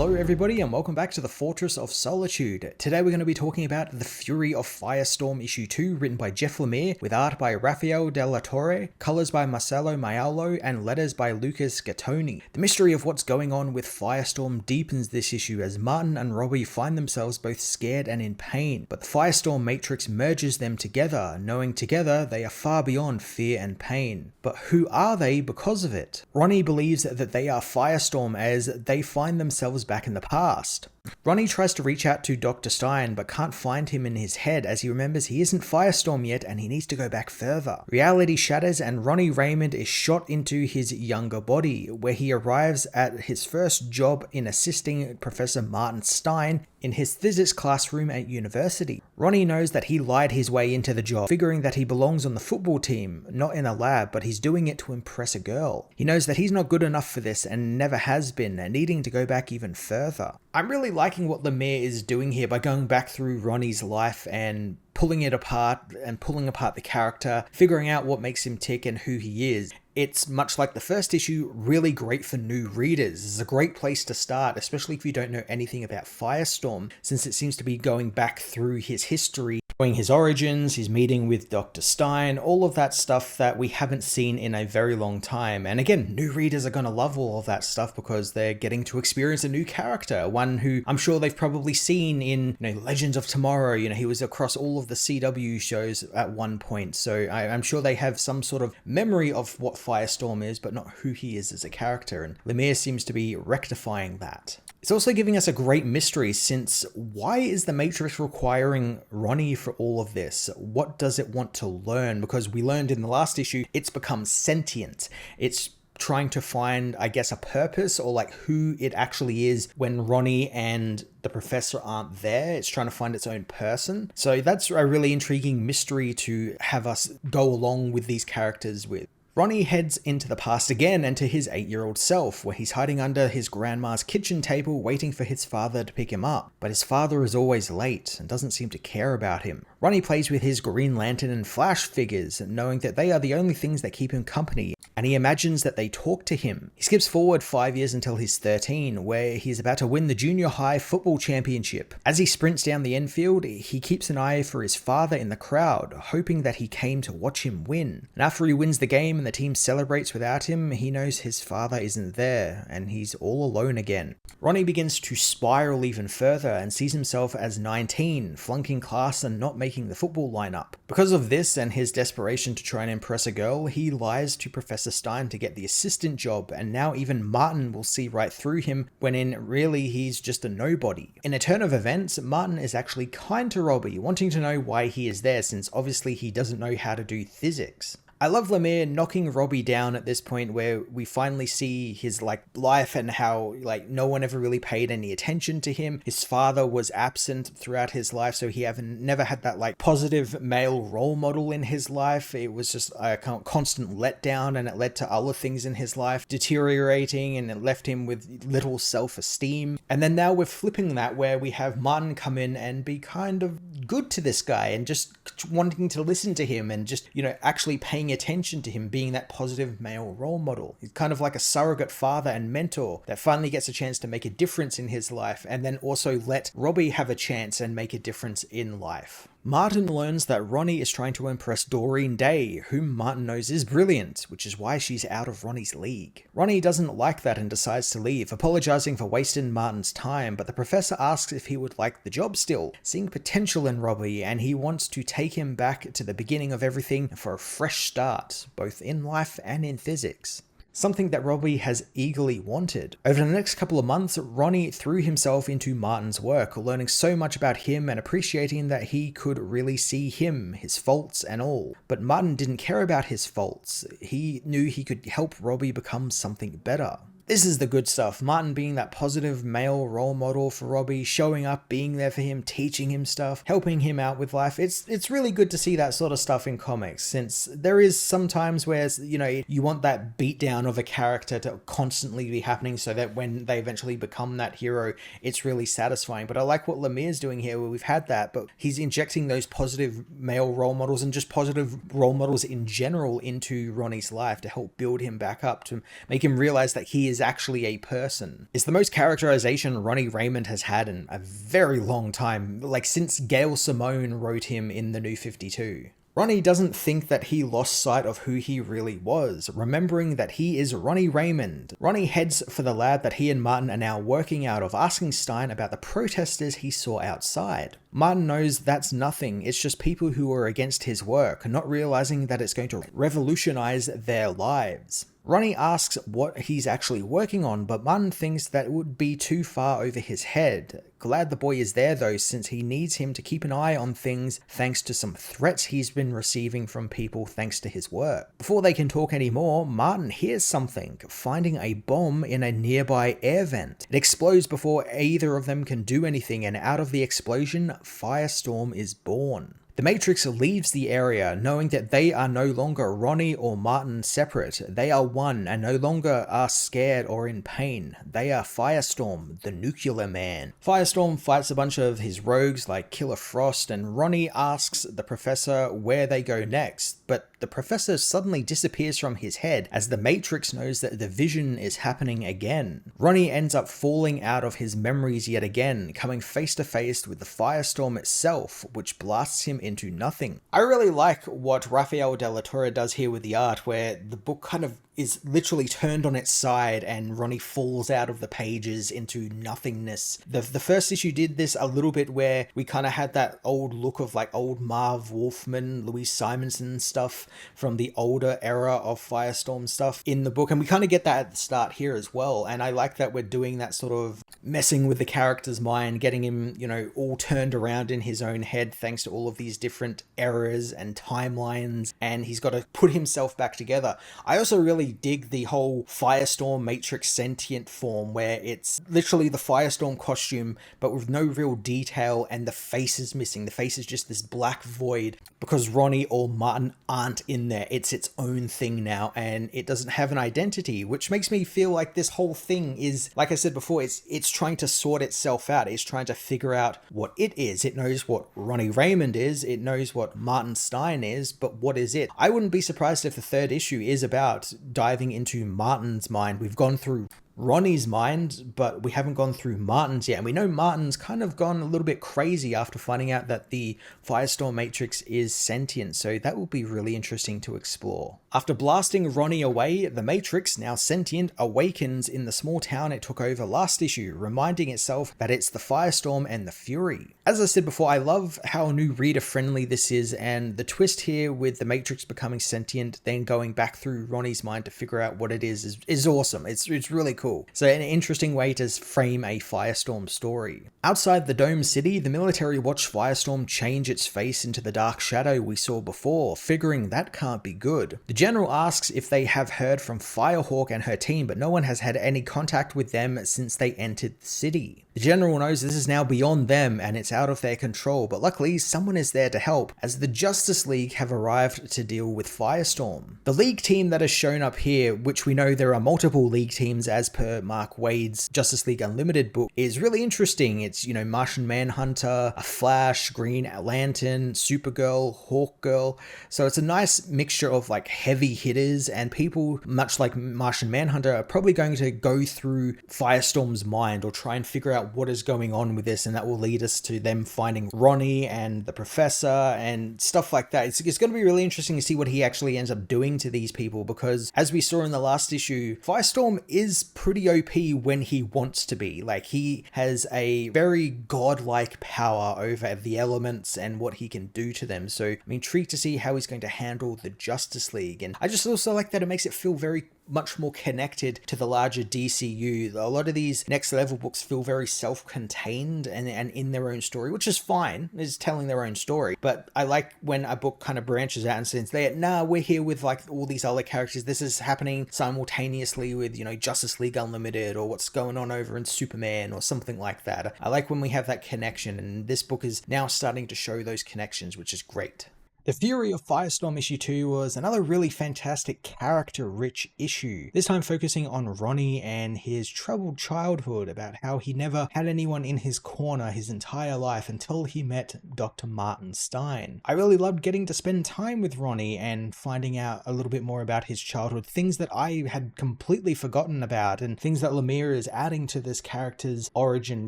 Hello everybody and welcome back to the Fortress of Solitude. Today we're going to be talking about The Fury of Firestorm issue 2, written by Jeff Lemire, with art by Rafael de la Torre, colours by Marcelo Maiolo, and letters by Lucas Gattoni. The mystery of what's going on with Firestorm deepens this issue as Martin and Robbie find themselves both scared and in pain, but the Firestorm Matrix merges them together, knowing together they are far beyond fear and pain. But who are they because of it? Ronnie believes that they are Firestorm as they find themselves back in the past. Ronnie tries to reach out to Dr. Stein but can't find him in his head as he remembers he isn't Firestorm yet and he needs to go back further. Reality shatters and Ronnie Raymond is shot into his younger body, where he arrives at his first job in assisting Professor Martin Stein in his physics classroom at university. Ronnie knows that he lied his way into the job, figuring that he belongs on the football team, not in a lab, but he's doing it to impress a girl. He knows that he's not good enough for this and never has been, needing to go back even further. I'm really liking what Lemire is doing here by going back through Ronnie's life and pulling it apart and pulling apart the character, figuring out what makes him tick and who he is. It's much like the first issue, really great for new readers. It's a great place to start, especially if you don't know anything about Firestorm, since it seems to be going back through his history, showing his origins, his meeting with Dr. Stein, all of that stuff that we haven't seen in a very long time. And again, new readers are going to love all of that stuff because they're getting to experience a new character, one who I'm sure they've probably seen in Legends of Tomorrow. He was across all of the CW shows at one point, so I'm sure they have some sort of memory of what Firestorm is, but not who he is as a character, and Lemire seems to be rectifying that. It's also giving us a great mystery, since why is the Matrix requiring Ronnie for all of this? What does it want to learn? Because we learned in the last issue, it's become sentient. It's trying to find, I guess, a purpose or like who it actually is when Ronnie and the professor aren't there. It's trying to find its own person. So that's a really intriguing mystery to have us go along with these characters with. Ronnie heads into the past again and to his 8-year-old self, where he's hiding under his grandma's kitchen table waiting for his father to pick him up. But his father is always late and doesn't seem to care about him. Ronnie plays with his Green Lantern and Flash figures, knowing that they are the only things that keep him company, and he imagines that they talk to him. He skips forward 5 years until he's 13, where he's about to win the junior high football championship. As he sprints down the infield, he keeps an eye for his father in the crowd, hoping that he came to watch him win. And after he wins the game and the team celebrates without him, he knows his father isn't there, and he's all alone again. Ronnie begins to spiral even further and sees himself as 19, flunking class and not making the football lineup. Because of this and his desperation to try and impress a girl, he lies to Professor Stein to get the assistant job, and now even Martin will see right through him when in really he's just a nobody. In a turn of events, Martin is actually kind to Robbie, wanting to know why he is there, since obviously he doesn't know how to do physics. I love Lemire knocking Robbie down at this point, where we finally see his life and how no one ever really paid any attention to him. His father was absent throughout his life, so he never had that positive male role model in his life. It was just a constant letdown, and it led to other things in his life deteriorating, and it left him with little self-esteem. And then now we're flipping that, where we have Martin come in and be kind of good to this guy and just wanting to listen to him and just actually paying attention to him, being that positive male role model. He's kind of like a surrogate father and mentor that finally gets a chance to make a difference in his life, and then also let Robbie have a chance and make a difference in life. Martin learns that Ronnie is trying to impress Doreen Day, whom Martin knows is brilliant, which is why she's out of Ronnie's league. Ronnie doesn't like that and decides to leave, apologizing for wasting Martin's time, but the professor asks if he would like the job still, seeing potential in Robbie, and he wants to take him back to the beginning of everything for a fresh start, both in life and in physics. Something that Robbie has eagerly wanted. Over the next couple of months, Ronnie threw himself into Martin's work, learning so much about him and appreciating that he could really see him, his faults and all. But Martin didn't care about his faults. He knew he could help Robbie become something better. This is the good stuff. Martin being that positive male role model for Robbie, showing up, being there for him, teaching him stuff, helping him out with life. It's really good to see that sort of stuff in comics, since there is sometimes where, you want that beatdown of a character to constantly be happening so that when they eventually become that hero, it's really satisfying. But I like what Lemire's doing here, where we've had that, but he's injecting those positive male role models and just positive role models in general into Ronnie's life to help build him back up, to make him realize that he is is actually a person. It's the most characterization Ronnie Raymond has had in a very long time, like since Gail Simone wrote him in the New 52. Ronnie doesn't think that he lost sight of who he really was, remembering that he is Ronnie Raymond. Ronnie heads for the lab that he and Martin are now working out of, asking Stein about the protesters he saw outside. Martin knows that's nothing, it's just people who are against his work, not realizing that it's going to revolutionize their lives. Ronnie asks what he's actually working on, but Martin thinks that it would be too far over his head. Glad the boy is there though, since he needs him to keep an eye on things thanks to some threats he's been receiving from people thanks to his work. Before they can talk anymore, Martin hears something, finding a bomb in a nearby air vent. It explodes before either of them can do anything, and out of the explosion, Firestorm is born. The Matrix leaves the area, knowing that they are no longer Ronnie or Martin separate. They are one and no longer are scared or in pain. They are Firestorm, the nuclear man. Firestorm fights a bunch of his rogues like Killer Frost, and Ronnie asks the professor where they go next, but the professor suddenly disappears from his head as the Matrix knows that the vision is happening again. Ronnie ends up falling out of his memories yet again, coming face to face with the Firestorm itself, which blasts him into nothing. I really like what Rafael de la Torre does here with the art, where the book kind of is literally turned on its side and Ronnie falls out of the pages into nothingness. The first issue did this a little bit, where we kind of had that old look of like old Marv Wolfman, Louise Simonson stuff from the older era of Firestorm stuff in the book, and we kind of get that at the start here as well. And I like that we're doing that sort of messing with the character's mind, getting him, you know, all turned around in his own head thanks to all of these different eras and timelines, and he's got to put himself back together. I also really dig the whole Firestorm Matrix sentient form, where it's literally the Firestorm costume but with no real detail, and the face is missing. The face is just this black void because Ronnie or Martin aren't in there. It's its own thing now, and it doesn't have an identity, which makes me feel like this whole thing is, like I said before, it's trying to sort itself out. It's trying to figure out what it is. It knows what Ronnie Raymond is, it knows what Martin Stein is, but what is it? I wouldn't be surprised if the third issue is about diving into Martin's mind. We've gone through Ronnie's mind, but we haven't gone through Martin's yet. And we know Martin's kind of gone a little bit crazy after finding out that the Firestorm Matrix is sentient, so that will be really interesting to explore. After blasting Ronnie away, the Matrix, now sentient, awakens in the small town it took over last issue, reminding itself that it's the Firestorm and the Fury. As I said before, I love how new reader-friendly this is, and the twist here with the Matrix becoming sentient, then going back through Ronnie's mind to figure out what it is awesome. It's really cool. So an interesting way to frame a Firestorm story. Outside the Dome City, the military watch Firestorm change its face into the dark shadow we saw before, figuring that can't be good. The general asks if they have heard from Firehawk and her team, but no one has had any contact with them since they entered the city. The general knows this is now beyond them and it's out of their control, but luckily someone is there to help, as the Justice League have arrived to deal with Firestorm. The League team that has shown up here, which we know there are multiple League teams as per Mark Waid's Justice League Unlimited book, is really interesting. It's, you know, Martian Manhunter, a Flash, Green Lantern, Supergirl, Hawkgirl. So it's a nice mixture of like heavy hitters, and people much like Martian Manhunter are probably going to go through Firestorm's mind or try and figure out what is going on with this, and that will lead us to them finding Ronnie and the professor and stuff like that. It's going to be really interesting to see what he actually ends up doing to these people, because as we saw in the last issue, Firestorm is pretty OP when he wants to be. Like, he has a very godlike power over the elements and what he can do to them. So I'm intrigued to see how he's going to handle the Justice League. And I just also like that it makes it feel very much more connected to the larger DCU. A lot of these next level books feel very self-contained and in their own story, which is fine, is telling their own story. But I like when a book kind of branches out and says, we're here with like all these other characters. This is happening simultaneously with, you know, Justice League Unlimited, or what's going on over in Superman or something like that. I like when we have that connection, and this book is now starting to show those connections, which is great. The Fury of Firestorm issue 2 was another really fantastic character-rich issue, this time focusing on Ronnie and his troubled childhood, about how he never had anyone in his corner his entire life until he met Dr. Martin Stein. I really loved getting to spend time with Ronnie and finding out a little bit more about his childhood, things that I had completely forgotten about and things that Lemire is adding to this character's origin,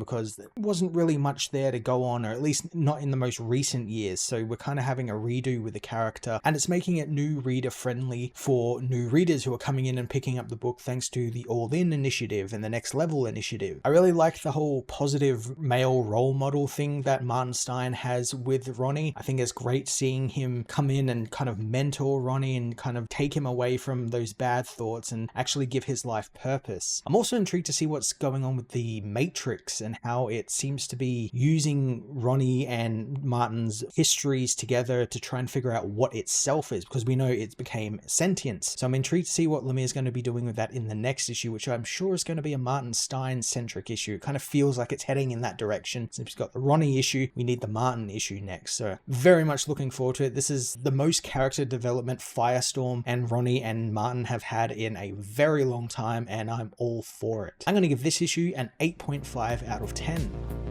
because there wasn't really much there to go on, or at least not in the most recent years, so we're kind of having a redo with the character, and it's making it new reader friendly for new readers who are coming in and picking up the book thanks to the All In initiative and the Next Level initiative. I really like the whole positive male role model thing that Martin Stein has with Ronnie. I think it's great seeing him come in and kind of mentor Ronnie and kind of take him away from those bad thoughts and actually give his life purpose. I'm also intrigued to see what's going on with the Matrix and how it seems to be using Ronnie and Martin's histories together to try and figure out what itself is, because we know it became sentient. So I'm intrigued to see what Lemire is going to be doing with that in the next issue, which I'm sure is going to be a Martin Stein centric issue. It kind of feels like it's heading in that direction. Since we've got the Ronnie issue, we need the Martin issue next. So very much looking forward to it. This is the most character development Firestorm and Ronnie and Martin have had in a very long time, and I'm all for it. I'm going to give this issue an 8.5 out of 10.